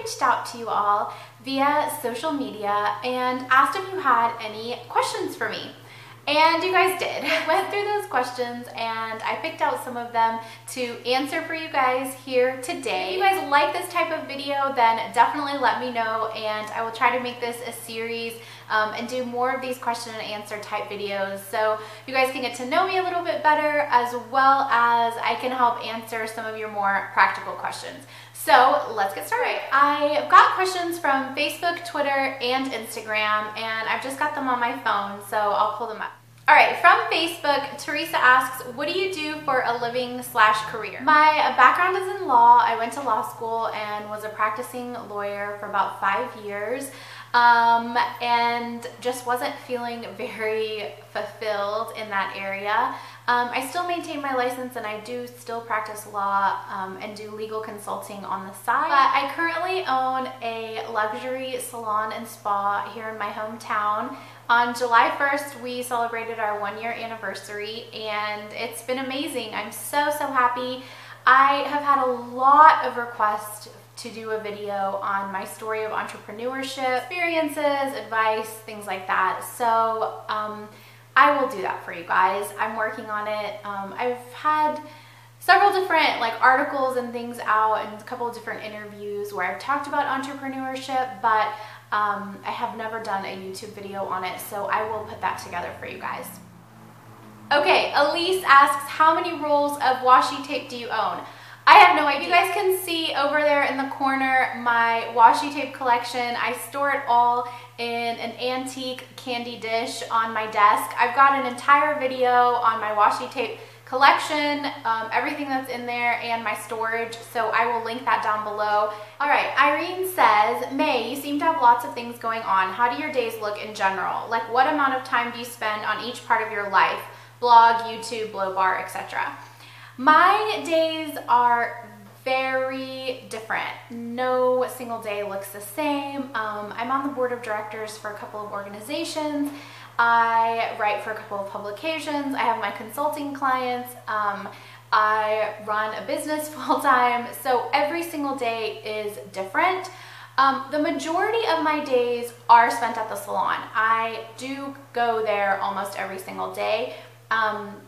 reached out to you all via social media and asked if you had any questions for me. And you guys did. I went through those questions and I picked out some of them to answer for you guys here today. If you guys like this type of video, then definitely let me know and I will try to make this a series and do more of these question and answer type videos so you guys can get to know me a little bit better, as well as I can help answer some of your more practical questions. So let's get started. I've got questions from Facebook, Twitter, and Instagram, and I've just got them on my phone, so I'll pull them up. All right, from Facebook, Teresa asks, what do you do for a living / career? My background is in law. I went to law school and was a practicing lawyer for about 5 years. And just wasn't feeling very fulfilled in that area. I still maintain my license and I do still practice law and do legal consulting on the side. But I currently own a luxury salon and spa here in my hometown. On July 1st, we celebrated our 1-year anniversary and it's been amazing. I'm so happy. I have had a lot of requests to do a video on my story of entrepreneurship, experiences, advice, things like that. So I will do that for you guys. I'm working on it. I've had several different articles and things out and a couple of different interviews where I've talked about entrepreneurship, but I have never done a YouTube video on it, so I will put that together for you guys. Okay, Elise asks, how many rolls of washi tape do you own? I have no idea. You guys can see over there in the corner my washi tape collection. I store it all in an antique candy dish on my desk. I've got an entire video on my washi tape collection, everything that's in there, and my storage, so I will link that down below. All right, Irene says, May, you seem to have lots of things going on. How do your days look in general? Like, what amount of time do you spend on each part of your life? Blog, YouTube, blow bar, etc. My days are very different. No single day looks the same. I'm on the board of directors for a couple of organizations. I write for a couple of publications. I have my consulting clients. I run a business full-time. So every single day is different. The majority of my days are spent at the salon. I do go there almost every single day.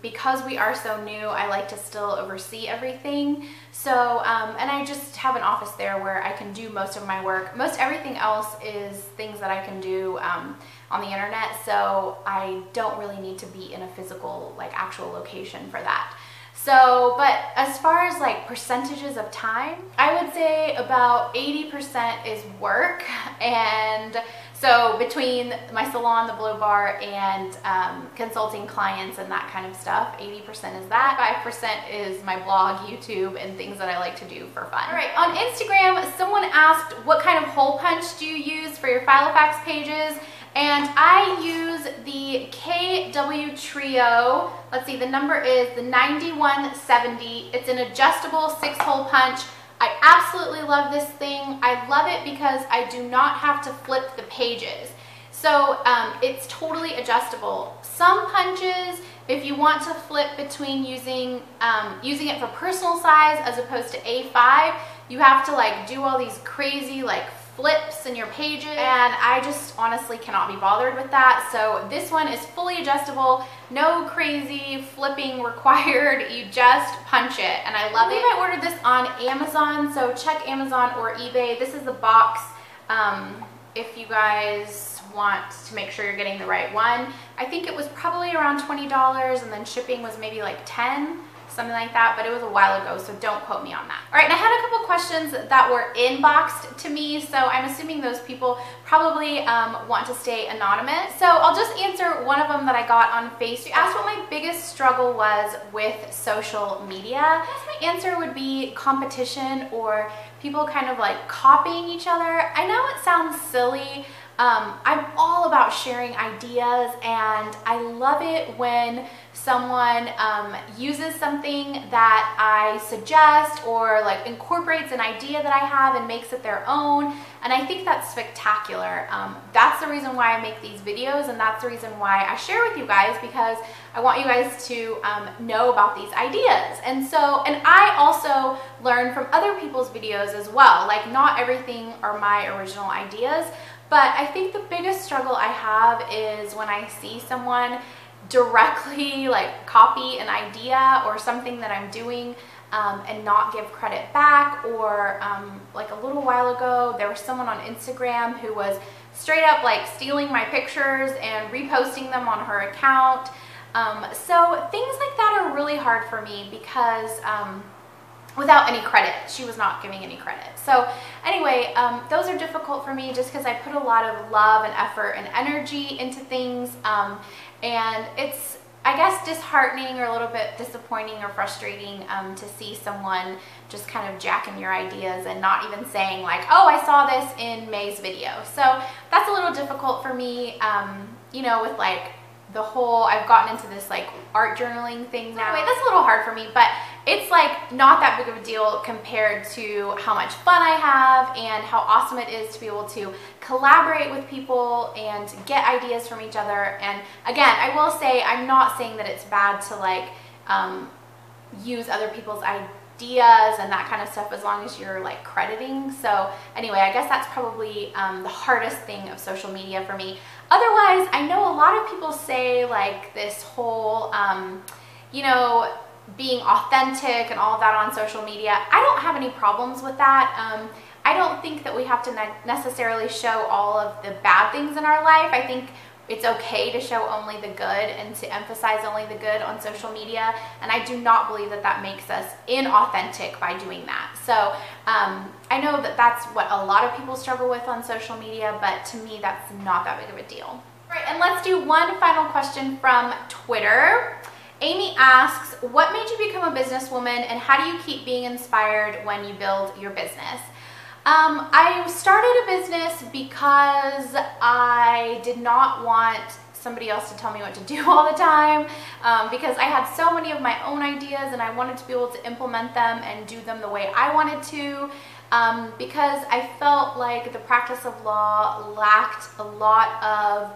Because we are so new, I like to still oversee everything. So, and I just have an office there where I can do most of my work. Most everything else is things that I can do on the internet, so I don't really need to be in a physical, actual location for that. So, but as far as percentages of time, I would say about 80% is work, and so between my salon, the blow bar, and consulting clients and that kind of stuff, 80% is that. 5% is my blog, YouTube, and things that I like to do for fun. All right, on Instagram, someone asked, what kind of hole punch do you use for your Filofax pages? And I use the KW Trio. Let's see, the number is the 9170. It's an adjustable 6-hole punch. I absolutely love this thing. I love it because I do not have to flip the pages. So it's totally adjustable. Some punches, if you want to flip between using it for personal size as opposed to A5, you have to do all these crazy flips in your pages, and I just honestly cannot be bothered with that. So this one is fully adjustable, no crazy flipping required, you just punch it, and I love it. I ordered this on Amazon, so check Amazon or eBay. This is the box if you guys want to make sure you're getting the right one. I think it was probably around $20, and then shipping was maybe $10. Something like that, but it was a while ago, so don't quote me on that. All right, and I had a couple questions that were inboxed to me, so I'm assuming those people probably want to stay anonymous. So I'll just answer one of them that I got on Facebook. You asked what my biggest struggle was with social media. I guess my answer would be competition, or people kind of copying each other. I know it sounds silly, I'm all about sharing ideas, and I love it when someone uses something that I suggest or like incorporates an idea that I have and makes it their own. And I think that's spectacular. That's the reason why I make these videos, and that's the reason why I share with you guys, because I want you guys to know about these ideas. And I also learn from other people's videos as well. Like, not everything are my original ideas, but I think the biggest struggle I have is when I see someone directly like copy an idea or something that I'm doing and not give credit back. Or like a little while ago, there was someone on Instagram who was straight up like stealing my pictures and reposting them on her account. So things like that are really hard for me because without any credit, she was not giving any credit. So anyway, those are difficult for me just because I put a lot of love and effort and energy into things. And it's, I guess, disheartening or a little bit disappointing or frustrating to see someone just kind of jacking your ideas and not even saying like, oh, I saw this in Mae's video. So that's a little difficult for me, you know, with like the whole, I've gotten into this like art journaling thing now. Anyway, that's a little hard for me, but it's like not that big of a deal compared to how much fun I have and how awesome it is to be able to collaborate with people and get ideas from each other. And again, I will say, I'm not saying that it's bad to like use other people's ideas and that kind of stuff as long as you're like crediting. So anyway, I guess that's probably the hardest thing of social media for me. Otherwise, I know a lot of people say like this whole, you know, being authentic and all of that on social media. I don't have any problems with that. I don't think that we have to necessarily show all of the bad things in our life. I think it's okay to show only the good and to emphasize only the good on social media. And I do not believe that that makes us inauthentic by doing that. So I know that that's what a lot of people struggle with on social media, but to me, that's not that big of a deal. All right, and let's do one final question from Twitter. Amy asks, what made you become a businesswoman, and how do you keep being inspired when you build your business? I started a business because I did not want somebody else to tell me what to do all the time, because I had so many of my own ideas and I wanted to be able to implement them and do them the way I wanted to, because I felt like the practice of law lacked a lot of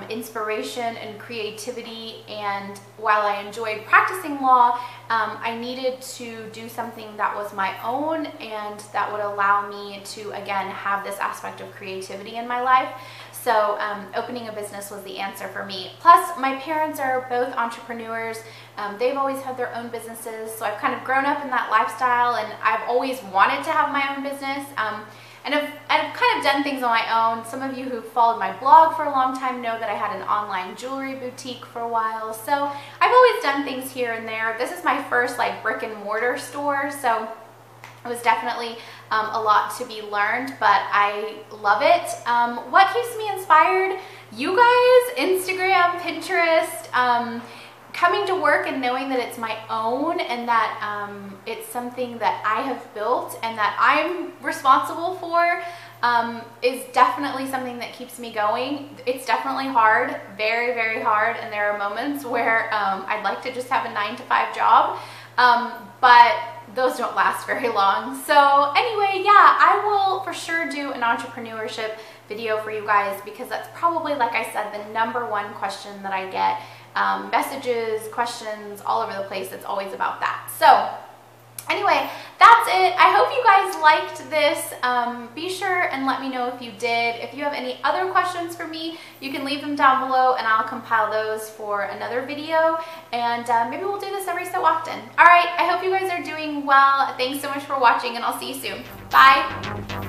inspiration and creativity, and while I enjoyed practicing law, I needed to do something that was my own and that would allow me to, again, have this aspect of creativity in my life. So opening a business was the answer for me. Plus, my parents are both entrepreneurs. They've always had their own businesses, so I've kind of grown up in that lifestyle, and I've always wanted to have my own business. And I've kind of done things on my own. Some of you who followed my blog for a long time know that I had an online jewelry boutique for a while. So I've always done things here and there. This is my first like brick and mortar store, so it was definitely a lot to be learned, but I love it. What keeps me inspired? You guys, Instagram, Pinterest, coming to work and knowing that it's my own and that it's something that I have built and that I'm responsible for is definitely something that keeps me going. It's definitely hard, very, very hard, and there are moments where I'd like to just have a 9-to-5 job, but those don't last very long. So anyway, yeah, I will for sure do an entrepreneurship video for you guys, because that's probably, like I said, the #1 question that I get. Messages, questions, all over the place. It's always about that. So anyway, that's it. I hope you guys liked this. Be sure and let me know if you did. If you have any other questions for me, you can leave them down below and I'll compile those for another video. And maybe we'll do this every so often. All right, I hope you guys are doing well. Thanks so much for watching, and I'll see you soon. Bye.